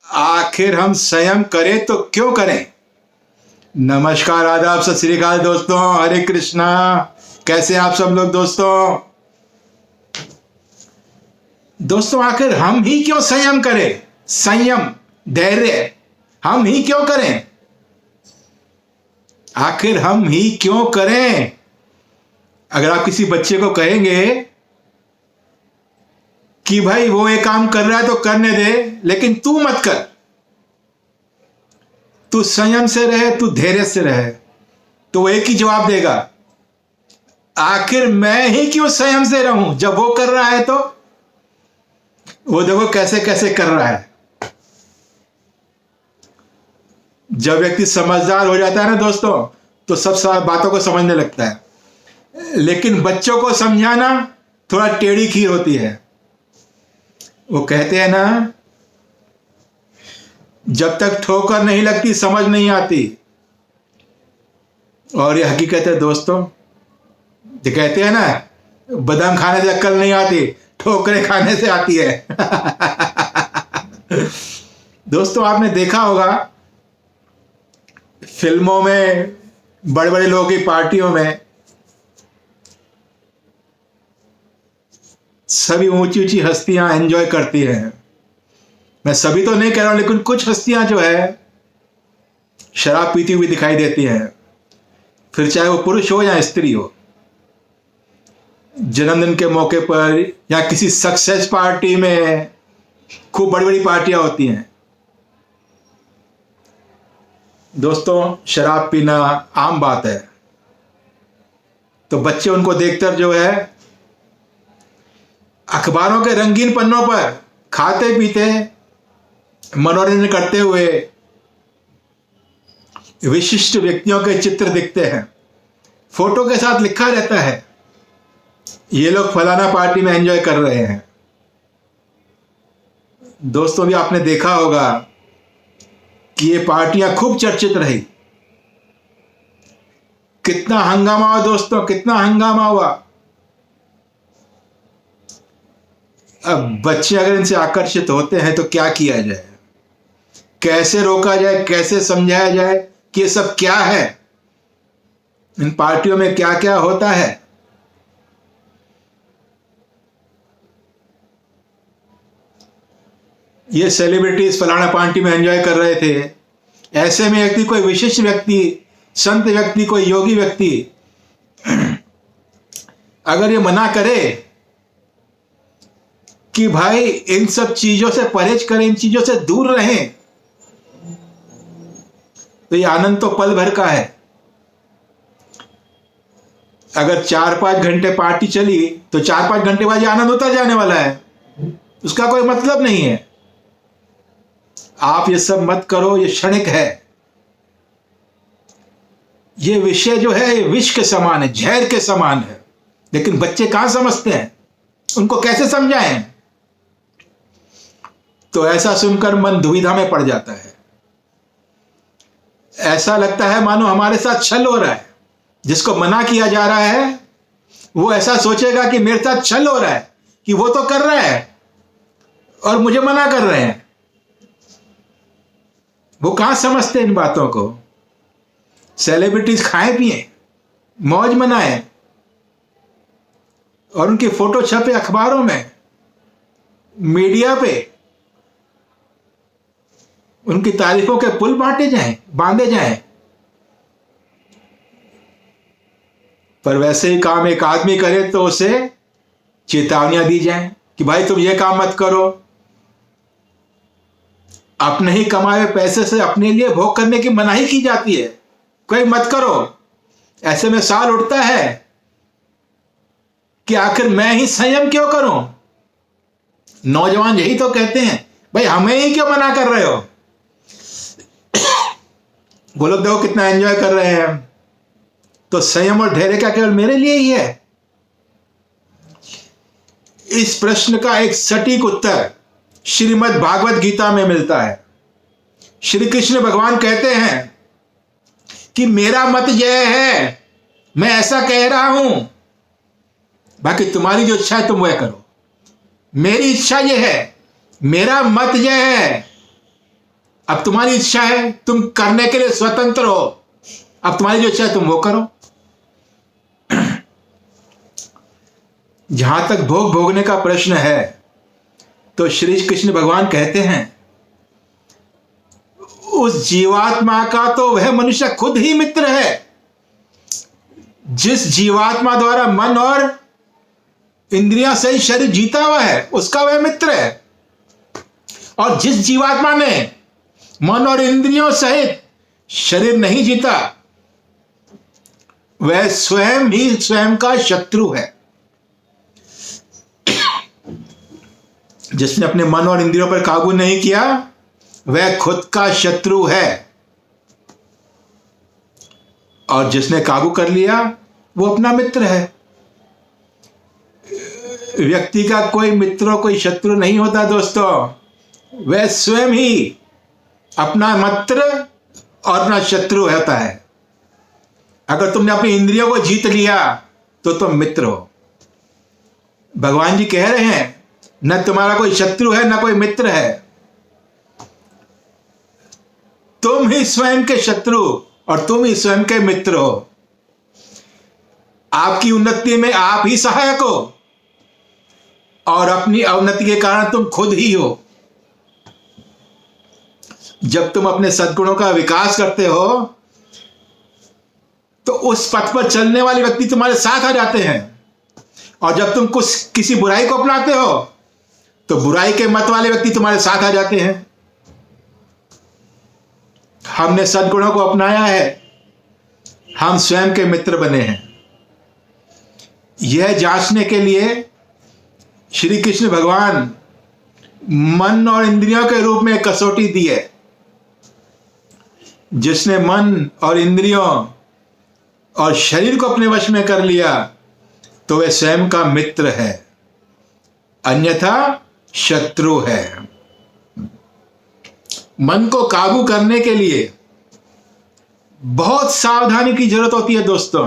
आखिर हम संयम करें तो क्यों करें। नमस्कार, आदाब, सत श्री अकाल दोस्तों, हरे कृष्णा। कैसे आप सब लोग दोस्तों आखिर हम ही क्यों संयम करें। संयम, धैर्य हम ही क्यों करें। आखिर हम ही क्यों करें। अगर आप किसी बच्चे को कहेंगे कि भाई वो एक काम कर रहा है तो करने दे, लेकिन तू मत कर, तू संयम से रहे, तू धैर्य से रहे, तो वो एक ही जवाब देगा, आखिर मैं ही क्यों संयम से रहूं जब वो कर रहा है। तो वो देखो कैसे कैसे कर रहा है। जब व्यक्ति समझदार हो जाता है ना दोस्तों, तो सब बातों को समझने लगता है। लेकिन बच्चों को समझाना थोड़ा टेढ़ी खीर होती है। वो कहते हैं ना, जब तक ठोकर नहीं लगती समझ नहीं आती। और ये हकीकत है दोस्तों। जो कहते हैं ना, बादाम खाने से अक्ल नहीं आती, ठोकरें खाने से आती है। दोस्तों आपने देखा होगा फिल्मों में, बड़े बड़े लोगों की पार्टियों में सभी ऊंची ऊंची हस्तियां एंजॉय करती हैं। मैं सभी तो नहीं कह रहा हूं, लेकिन कुछ हस्तियां जो है शराब पीती हुई दिखाई देती हैं। फिर चाहे वो पुरुष हो या स्त्री हो, जन्मदिन के मौके पर या किसी सक्सेस पार्टी में, खूब बड़ी बड़ी पार्टियां होती हैं दोस्तों, शराब पीना आम बात है। तो बच्चे उनको देखकर जो है अखबारों के रंगीन पन्नों पर खाते पीते मनोरंजन करते हुए विशिष्ट व्यक्तियों के चित्र दिखते हैं। फोटो के साथ लिखा रहता है, ये लोग फलाना पार्टी में एंजॉय कर रहे हैं। दोस्तों भी आपने देखा होगा कि ये पार्टियां खूब चर्चित रही। कितना हंगामा हुआ दोस्तों, कितना हंगामा हुआ। अब बच्चे अगर इनसे आकर्षित होते हैं तो क्या किया जाए, कैसे रोका जाए, कैसे समझाया जाए कि ये सब क्या है, इन पार्टियों में क्या क्या होता है। ये सेलिब्रिटीज फलाना पार्टी में एंजॉय कर रहे थे। ऐसे में व्यक्ति, कोई विशिष्ट व्यक्ति, संत व्यक्ति, कोई योगी व्यक्ति अगर ये मना करे कि भाई इन सब चीजों से परहेज करें, इन चीजों से दूर रहें, तो ये आनंद तो पल भर का है। अगर 4-5 घंटे पार्टी चली तो 4-5 घंटे बाद ये आनंद उतर जाने वाला है, उसका कोई मतलब नहीं है। आप ये सब मत करो, ये क्षणिक है। ये विषय जो है ये विष के समान है, जहर के समान है। लेकिन बच्चे कहां समझते हैं, उनको कैसे समझाएं। तो ऐसा सुनकर मन दुविधा में पड़ जाता है। ऐसा लगता है मानो हमारे साथ छल हो रहा है। जिसको मना किया जा रहा है वो ऐसा सोचेगा कि मेरे साथ छल हो रहा है, कि वो तो कर रहा है और मुझे मना कर रहे हैं। वो कहां समझते इन बातों को। सेलिब्रिटीज खाएं पिए, मौज मनाएं और उनकी फोटो छपे अखबारों में, मीडिया पे, उनकी तारीफों के पुल बांधे जाएं। पर वैसे ही काम एक आदमी करे तो उसे चेतावनियां दी जाएं कि भाई तुम ये काम मत करो। अपने ही कमाए हुए पैसे से अपने लिए भोग करने की मनाही की जाती है, कोई मत करो। ऐसे में सवाल उठता है कि आखिर मैं ही संयम क्यों करूं। नौजवान यही तो कहते हैं, भाई हमें ही क्यों मना कर रहे हो। वो लोग देखो कितना एंजॉय कर रहे हैं। तो संयम और धैर्य क्या केवल मेरे लिए ही है। इस प्रश्न का एक सटीक उत्तर श्रीमद् भागवत गीता में मिलता है। श्री कृष्ण भगवान कहते हैं कि मेरा मत यह है, मैं ऐसा कह रहा हूं, बाकी तुम्हारी जो इच्छा है तुम वह करो। मेरी इच्छा यह है, मेरा मत यह है, अब तुम्हारी इच्छा है, तुम करने के लिए स्वतंत्र हो। अब तुम्हारी जो इच्छा है तुम वो करो। जहां तक भोग भोगने का प्रश्न है, तो श्री कृष्ण भगवान कहते हैं उस जीवात्मा का तो वह मनुष्य खुद ही मित्र है। जिस जीवात्मा द्वारा मन और इंद्रियां सहित शरीर जीता हुआ है, उसका वह मित्र है। और जिस जीवात्मा ने मन और इंद्रियों सहित शरीर नहीं जीता, वह स्वयं ही स्वयं का शत्रु है। जिसने अपने मन और इंद्रियों पर काबू नहीं किया, वह खुद का शत्रु है। और जिसने काबू कर लिया, वो अपना मित्र है। व्यक्ति का कोई मित्र कोई शत्रु नहीं होता दोस्तों, वह स्वयं ही अपना मित्र और अपना शत्रु होता है। अगर तुमने अपनी इंद्रियों को जीत लिया तो तुम मित्र हो। भगवान जी कह रहे हैं न तुम्हारा कोई शत्रु है न कोई मित्र है, तुम ही स्वयं के शत्रु और तुम ही स्वयं के मित्र हो। आपकी उन्नति में आप ही सहायक हो और अपनी अवनति के कारण तुम खुद ही हो। जब तुम अपने सद्गुणों का विकास करते हो तो उस पथ पर चलने वाले व्यक्ति तुम्हारे साथ आ जाते हैं, और जब तुम किसी बुराई को अपनाते हो तो बुराई के मत वाले व्यक्ति तुम्हारे साथ आ जाते हैं। हमने सद्गुणों को अपनाया है, हम स्वयं के मित्र बने हैं। यह जांचने के लिए श्री कृष्ण भगवान मन और इंद्रियों के रूप में कसौटी दी है। जिसने मन और इंद्रियों और शरीर को अपने वश में कर लिया तो वह स्वयं का मित्र है, अन्यथा शत्रु है। मन को काबू करने के लिए बहुत सावधानी की जरूरत होती है दोस्तों।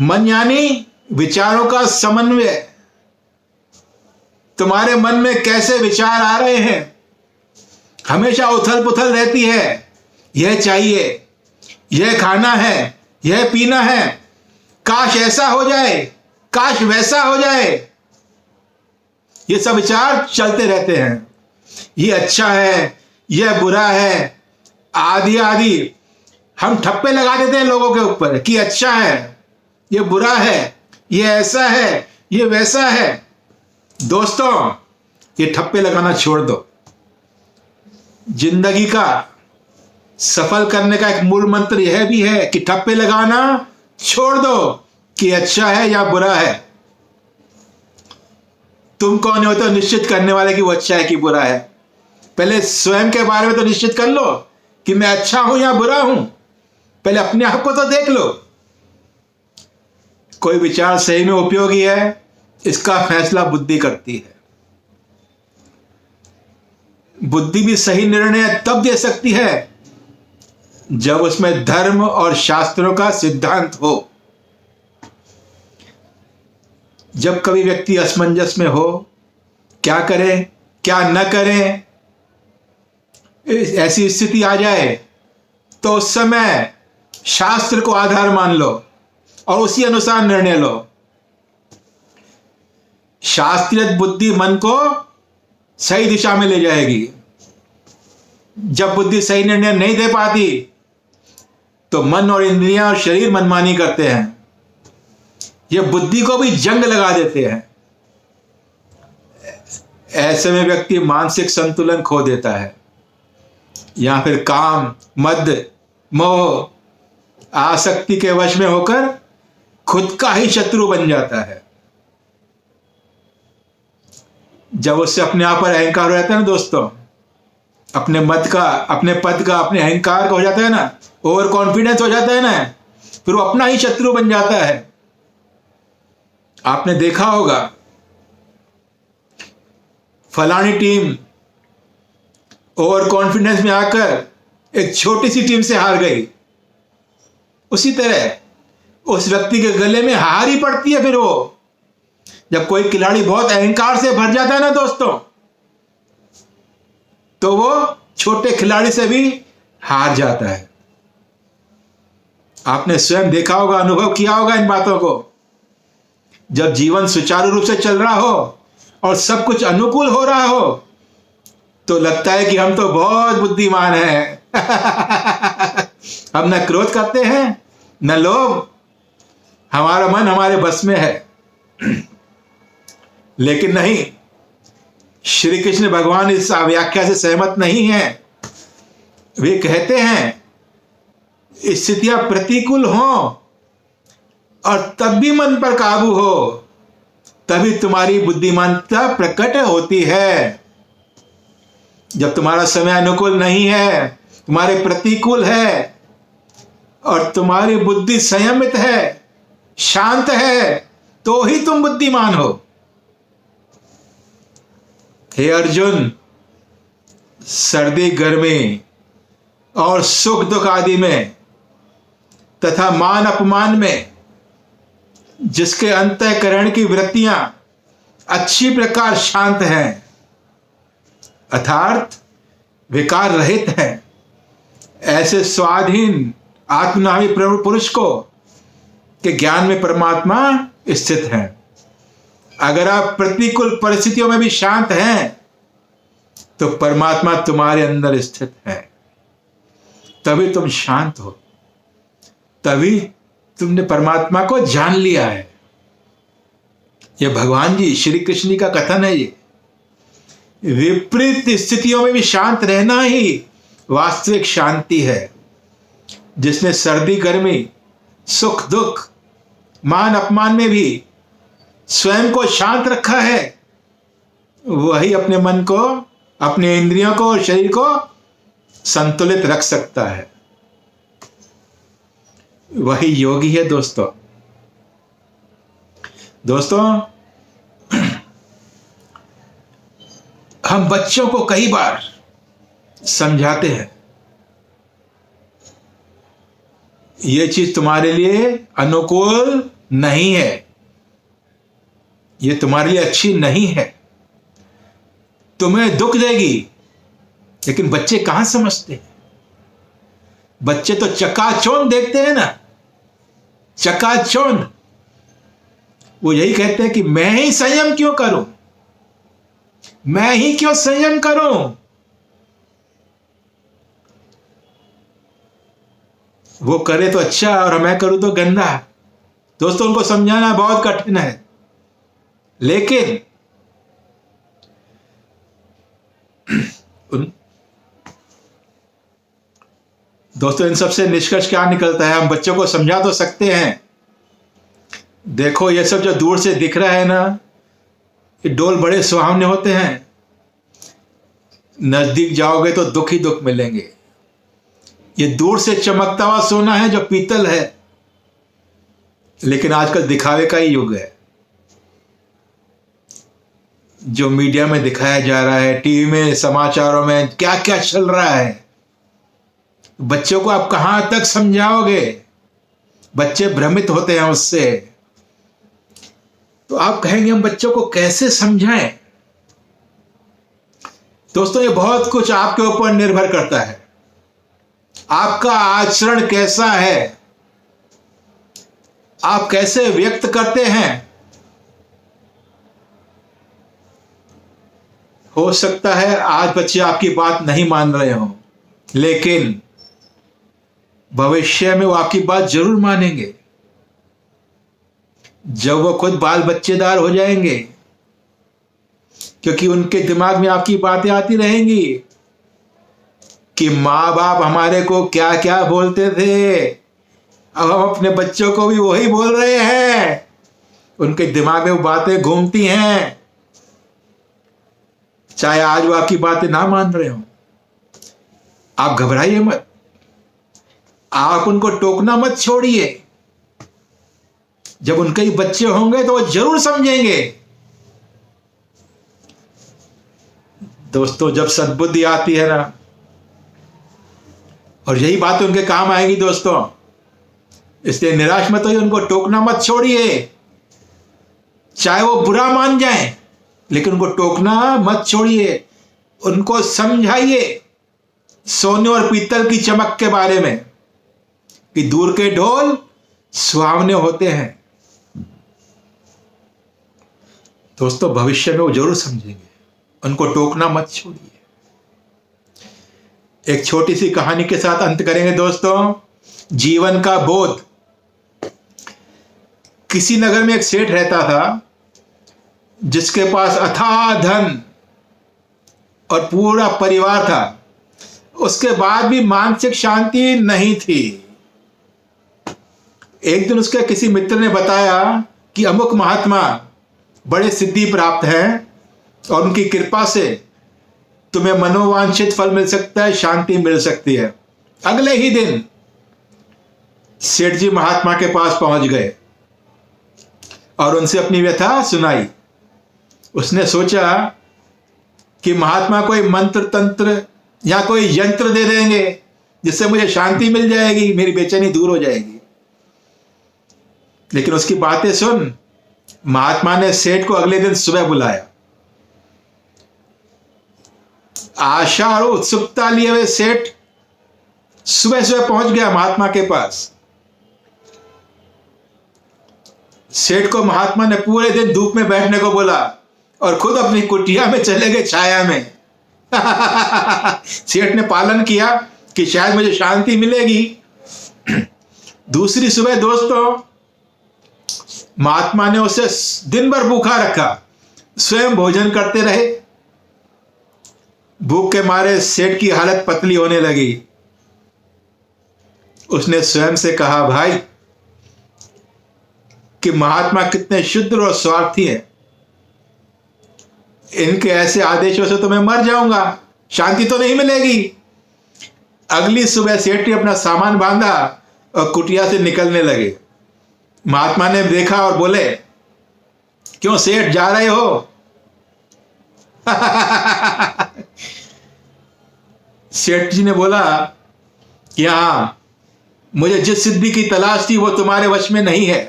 मन यानी विचारों का समन्वय। तुम्हारे मन में कैसे विचार आ रहे हैं, हमेशा उथल पुथल रहती है। यह चाहिए, यह खाना है, यह पीना है, काश ऐसा हो जाए, काश वैसा हो जाए। ये सब विचार चलते रहते हैं। ये अच्छा है, यह बुरा है, आदि आदि। हम ठप्पे लगा देते हैं लोगों के ऊपर कि अच्छा है, यह बुरा है, यह ऐसा है, यह वैसा है। दोस्तों, ये ठप्पे लगाना छोड़ दो। जिंदगी का सफल करने का एक मूल मंत्र यह भी है कि ठप्पे लगाना छोड़ दो कि अच्छा है या बुरा है। तुम कौन हो तो निश्चित करने वाले कि वो अच्छा है कि बुरा है? पहले स्वयं के बारे में तो निश्चित कर लो कि मैं अच्छा हूं या बुरा हूं। पहले अपने आप को तो देख लो। कोई विचार सही में उपयोगी है, इसका फैसला बुद्धि करती है। बुद्धि भी सही निर्णय तब दे सकती है जब उसमें धर्म और शास्त्रों का सिद्धांत हो। जब कभी व्यक्ति असमंजस में हो, क्या करे क्या न करे, ऐसी स्थिति आ जाए, तो उस समय शास्त्र को आधार मान लो और उसी अनुसार निर्णय लो। शास्त्रीय बुद्धि मन को सही दिशा में ले जाएगी। जब बुद्धि सही निर्णय नहीं दे पाती तो मन और इंद्रियां और शरीर मनमानी करते हैं। ये बुद्धि को भी जंग लगा देते हैं। ऐसे में व्यक्ति मानसिक संतुलन खो देता है, या फिर काम, मद, मोह, आसक्ति के वश में होकर खुद का ही शत्रु बन जाता है। जब उससे अपने आप पर अहंकार हो जाता है ना दोस्तों, अपने मत का, अपने पद का, अपने अहंकार का हो जाता है ना, ओवर कॉन्फिडेंस हो जाता है ना, फिर वो अपना ही शत्रु बन जाता है। आपने देखा होगा फलानी टीम ओवर कॉन्फिडेंस में आकर एक छोटी सी टीम से हार गई, उसी तरह उस व्यक्ति के गले में हार ही पड़ती है। फिर वो जब कोई खिलाड़ी बहुत अहंकार से भर जाता है ना दोस्तों, तो वो छोटे खिलाड़ी से भी हार जाता है। आपने स्वयं देखा होगा, अनुभव किया होगा इन बातों को। जब जीवन सुचारू रूप से चल रहा हो और सब कुछ अनुकूल हो रहा हो तो लगता है कि हम तो बहुत बुद्धिमान हैं। हम न क्रोध करते हैं न लोभ, हमारा मन हमारे बस में है। लेकिन नहीं, श्री कृष्ण भगवान इस व्याख्या से सहमत नहीं है। वे कहते हैं स्थितियां प्रतिकूल हो और तब भी मन पर काबू हो, तभी तुम्हारी बुद्धिमानता प्रकट होती है। जब तुम्हारा समय अनुकूल नहीं है, तुम्हारे प्रतिकूल है और तुम्हारी बुद्धि संयमित है, शांत है, तो ही तुम बुद्धिमान हो। हे अर्जुन, सर्दी गर्मी और सुख दुख आदि में तथा मान अपमान में जिसके अंतःकरण की वृत्तियां अच्छी प्रकार शांत हैं अर्थात विकार रहित हैं, ऐसे स्वाधीन आत्मनामी पुरुष को के ज्ञान में परमात्मा स्थित है। अगर आप प्रतिकूल परिस्थितियों में भी शांत हैं तो परमात्मा तुम्हारे अंदर स्थित है, तभी तुम शांत हो, तभी तुमने परमात्मा को जान लिया है। यह भगवान जी श्री कृष्ण जी का कथन है। ये विपरीत स्थितियों में भी शांत रहना ही वास्तविक शांति है। जिसने सर्दी गर्मी सुख दुख मान अपमान में भी स्वयं को शांत रखा है, वही अपने मन को, अपने इंद्रियों को और शरीर को संतुलित रख सकता है। वही योगी है। दोस्तों हम बच्चों को कई बार समझाते हैं, ये चीज तुम्हारे लिए अनुकूल नहीं है, ये तुम्हारे लिए अच्छी नहीं है, तुम्हें दुख देगी। लेकिन बच्चे कहां समझते हैं? बच्चे तो चकाचौंध देखते हैं ना, चकाचौंध। वो यही कहते हैं कि मैं ही संयम क्यों करूं, मैं ही क्यों संयम करूं। वो करे तो अच्छा और मैं करूं तो गंदा। दोस्तों, उनको समझाना बहुत कठिन है, लेकिन दोस्तों इन सबसे निष्कर्ष क्या निकलता है? हम बच्चों को समझा तो सकते हैं, देखो ये सब जो दूर से दिख रहा है ना, ये डोल बड़े सुहावने होते हैं, नजदीक जाओगे तो दुख ही दुख मिलेंगे। ये दूर से चमकता हुआ सोना है जो पीतल है, लेकिन आजकल दिखावे का ही युग है। जो मीडिया में दिखाया जा रहा है, टीवी में, समाचारों में क्या क्या चल रहा है, बच्चों को आप कहां तक समझाओगे? बच्चे भ्रमित होते हैं उससे। तो आप कहेंगे हम बच्चों को कैसे समझाएं? दोस्तों, ये बहुत कुछ आपके ऊपर निर्भर करता है। आपका आचरण कैसा है, आप कैसे व्यक्त करते हैं। हो सकता है आज बच्चे आपकी बात नहीं मान रहे हों, लेकिन भविष्य में वो आपकी बात जरूर मानेंगे जब वो खुद बाल बच्चेदार हो जाएंगे, क्योंकि उनके दिमाग में आपकी बातें आती रहेंगी कि माँ बाप हमारे को क्या क्या बोलते थे, अब हम अपने बच्चों को भी वही बोल रहे हैं। उनके दिमाग में वो बातें घूमती हैं, चाहे आज वो आपकी बातें ना मान रहे हो। आप घबराइए मत, आप उनको टोकना मत छोड़िए। जब उनके ही बच्चे होंगे तो वो जरूर समझेंगे। दोस्तों, जब सद्बुद्धि आती है ना, और यही बात उनके काम आएगी दोस्तों, इसलिए निराश मत होइए, उनको टोकना मत छोड़िए। चाहे वो बुरा मान जाए, लेकिन उनको टोकना मत छोड़िए, उनको समझाइए सोने और पीतल की चमक के बारे में कि दूर के ढोल सुहावने होते हैं। दोस्तों, भविष्य में वो जरूर समझेंगे, उनको टोकना मत छोड़िए। एक छोटी सी कहानी के साथ अंत करेंगे दोस्तों। जीवन का बोध। किसी नगर में एक सेठ रहता था जिसके पास अथाह धन और पूरा परिवार था। उसके बाद भी मानसिक शांति नहीं थी। एक दिन उसके किसी मित्र ने बताया कि अमुक महात्मा बड़े सिद्धि प्राप्त हैं और उनकी कृपा से तुम्हें मनोवांछित फल मिल सकता है, शांति मिल सकती है। अगले ही दिन सेठ जी महात्मा के पास पहुंच गए और उनसे अपनी व्यथा सुनाई। उसने सोचा कि महात्मा कोई मंत्र तंत्र या कोई यंत्र दे देंगे जिससे मुझे शांति मिल जाएगी, मेरी बेचैनी दूर हो जाएगी। लेकिन उसकी बातें सुन महात्मा ने सेठ को अगले दिन सुबह बुलाया। आशा और उत्सुकता लिए हुए सेठ सुबह सुबह पहुंच गया महात्मा के पास। सेठ को महात्मा ने पूरे दिन धूप में बैठने को बोला और खुद अपनी कुटिया में चले गए छाया में। सेठ ने पालन किया कि शायद मुझे शांति मिलेगी। दूसरी सुबह दोस्तों, महात्मा ने उसे दिन भर भूखा रखा, स्वयं भोजन करते रहे। भूख के मारे सेठ की हालत पतली होने लगी। उसने स्वयं से कहा, भाई कि महात्मा कितने शुद्ध और स्वार्थी हैं, इनके ऐसे आदेशों से तो मैं मर जाऊंगा, शांति तो नहीं मिलेगी। अगली सुबह सेठ ने अपना सामान बांधा और कुटिया से निकलने लगे। महात्मा ने देखा और बोले, क्यों सेठ जा रहे हो? सेठ जी ने बोला कि हाँ, मुझे जिस सिद्धि की तलाश थी वो तुम्हारे वश में नहीं है,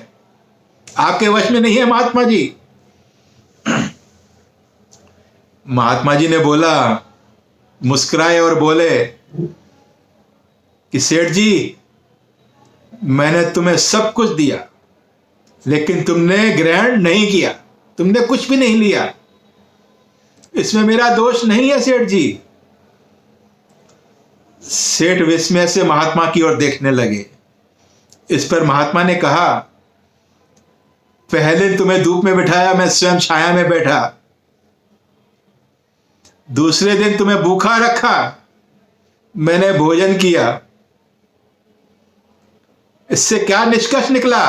आपके वश में नहीं है महात्मा जी। महात्मा जी ने बोला, मुस्कुराए और बोले कि सेठ जी, मैंने तुम्हें सब कुछ दिया लेकिन तुमने ग्रहण नहीं किया, तुमने कुछ भी नहीं लिया, इसमें मेरा दोष नहीं है सेठ जी। सेठ विस्मय से महात्मा की ओर देखने लगे। इस पर महात्मा ने कहा, पहले तुम्हें धूप में बिठाया, मैं स्वयं छाया में बैठा। दूसरे दिन तुम्हें भूखा रखा, मैंने भोजन किया। इससे क्या निष्कर्ष निकला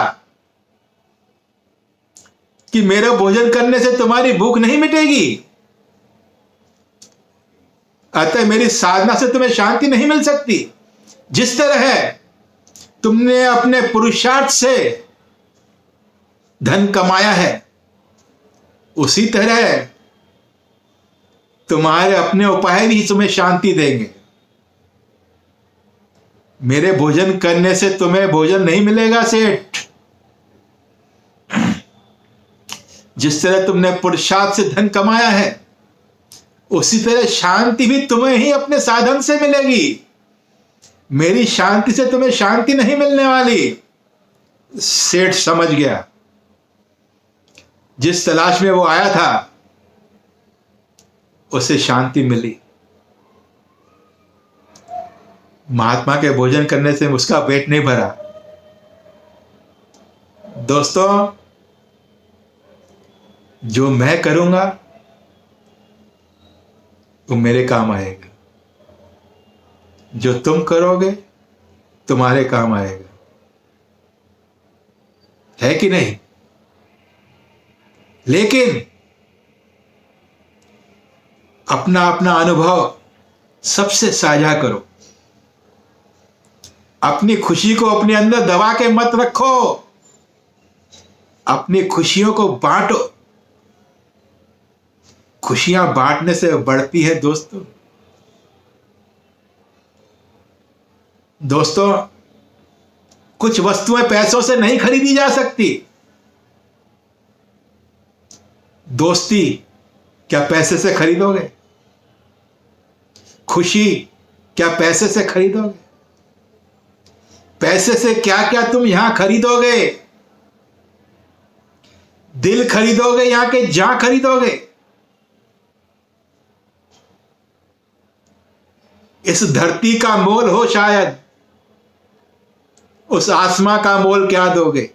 कि मेरे भोजन करने से तुम्हारी भूख नहीं मिटेगी, अतः मेरी साधना से तुम्हें शांति नहीं मिल सकती। जिस तरह है तुमने अपने पुरुषार्थ से धन कमाया है, उसी तरह तुम्हारे अपने उपाय भी तुम्हें शांति देंगे। मेरे भोजन करने से तुम्हें भोजन नहीं मिलेगा सेठ। जिस तरह तुमने पुरुषार्थ से धन कमाया है, उसी तरह शांति भी तुम्हें ही अपने साधन से मिलेगी। मेरी शांति से तुम्हें शांति नहीं मिलने वाली। सेठ समझ गया, जिस तलाश में वो आया था उसे शांति मिली। महात्मा के भोजन करने से उसका पेट नहीं भरा। दोस्तों, जो मैं करूंगा वो मेरे काम आएगा, जो तुम करोगे तुम्हारे काम आएगा, है कि नहीं? लेकिन अपना अपना अनुभव सबसे साझा करो। अपनी खुशी को अपने अंदर दबा के मत रखो, अपनी खुशियों को बांटो। खुशियां बांटने से बढ़ती है दोस्तों। दोस्तों, कुछ वस्तुएं पैसों से नहीं खरीदी जा सकती। दोस्ती क्या पैसे से खरीदोगे? खुशी क्या पैसे से खरीदोगे? पैसे से क्या क्या तुम यहां खरीदोगे? दिल खरीदोगे, यहां के जहां खरीदोगे? इस धरती का मोल हो शायद, उस आसमां का मोल क्या दोगे?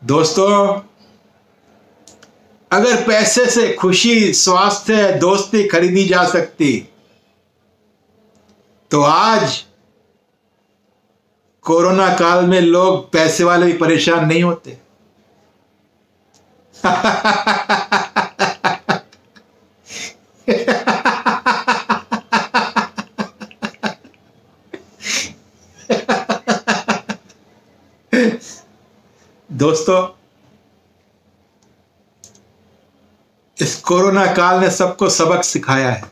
दोस्तों, अगर पैसे से खुशी, स्वास्थ्य, दोस्ती खरीदी जा सकती तो आज कोरोना काल में लोग पैसे वाले भी परेशान नहीं होते। दोस्तों, इस कोरोना काल ने सबको सबक सिखाया है।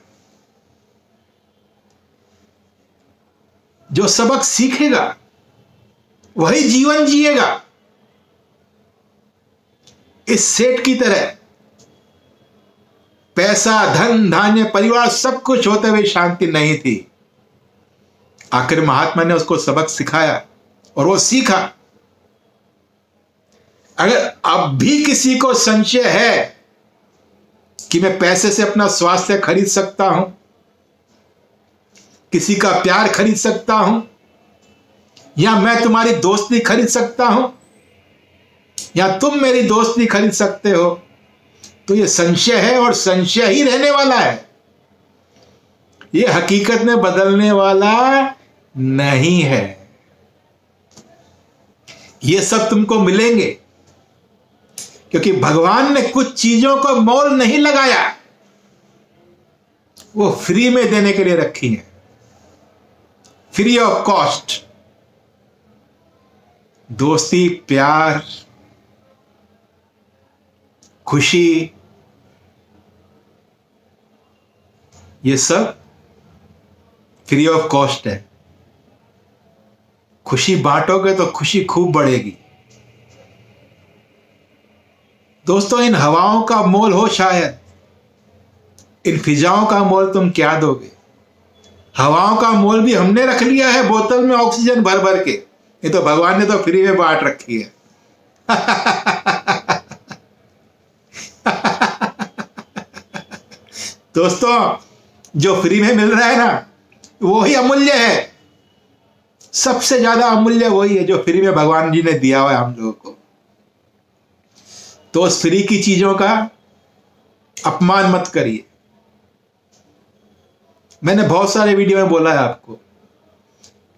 जो सबक सीखेगा वही जीवन जिएगा। इस सेठ की तरह पैसा, धन, धान्य, परिवार सब कुछ होते हुए शांति नहीं थी। आखिर महात्मा ने उसको सबक सिखाया और वो सीखा। अगर अब भी किसी को संशय है कि मैं पैसे से अपना स्वास्थ्य खरीद सकता हूं, किसी का प्यार खरीद सकता हूं, या मैं तुम्हारी दोस्ती खरीद सकता हूं, या तुम मेरी दोस्ती खरीद सकते हो, तो यह संशय है और संशय ही रहने वाला है। यह हकीकत में बदलने वाला नहीं है। ये सब तुमको मिलेंगे क्योंकि भगवान ने कुछ चीजों को मोल नहीं लगाया, वो फ्री में देने के लिए रखी है, फ्री ऑफ कॉस्ट। दोस्ती, प्यार, खुशी, ये सब फ्री ऑफ कॉस्ट है। खुशी बांटोगे तो खुशी खूब बढ़ेगी। दोस्तों, इन हवाओं का मोल हो शायद, इन फिजाओं का मोल तुम क्या दोगे? हवाओं का मोल भी हमने रख लिया है बोतल में ऑक्सीजन भर भर के। ये तो भगवान ने तो फ्री में बांट रखी है। दोस्तों, जो फ्री में मिल रहा है ना, वो ही अमूल्य है। सबसे ज्यादा अमूल्य वही है जो फ्री में भगवान जी ने दिया हुआ है हम लोगों को। तो उस फ्री की चीजों का अपमान मत करिए। मैंने बहुत सारे वीडियो में बोला है आपको,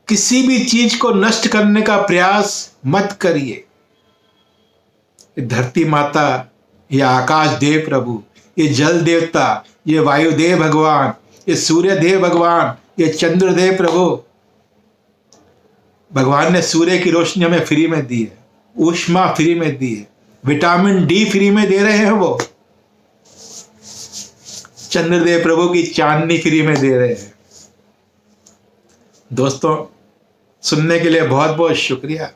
किसी भी चीज को नष्ट करने का प्रयास मत करिए। ये धरती माता, ये आकाश देव प्रभु, ये जल देवता, ये वायुदेव भगवान, ये सूर्य देव भगवान, ये चंद्रदेव प्रभु, भगवान ने सूर्य की रोशनी हमें फ्री में दी है, ऊष्मा फ्री में दी है, विटामिन डी फ्री में दे रहे हैं वो। चंद्रदेव प्रभु की चांदनी फ्री में दे रहे हैं। दोस्तों, सुनने के लिए बहुत बहुत शुक्रिया।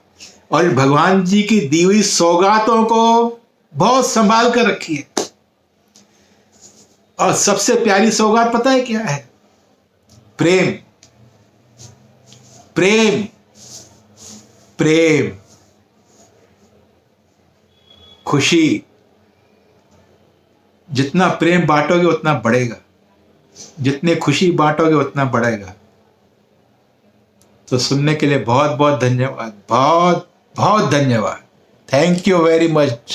और भगवान जी की दी हुई सौगातों को बहुत संभाल कर रखिए। और सबसे प्यारी सौगात पता है क्या है? प्रेम, प्रेम, प्रेम, खुशी। जितना प्रेम बांटोगे उतना बढ़ेगा, जितनी खुशी बांटोगे उतना बढ़ेगा। तो सुनने के लिए बहुत बहुत धन्यवाद, बहुत बहुत धन्यवाद। Thank you very much.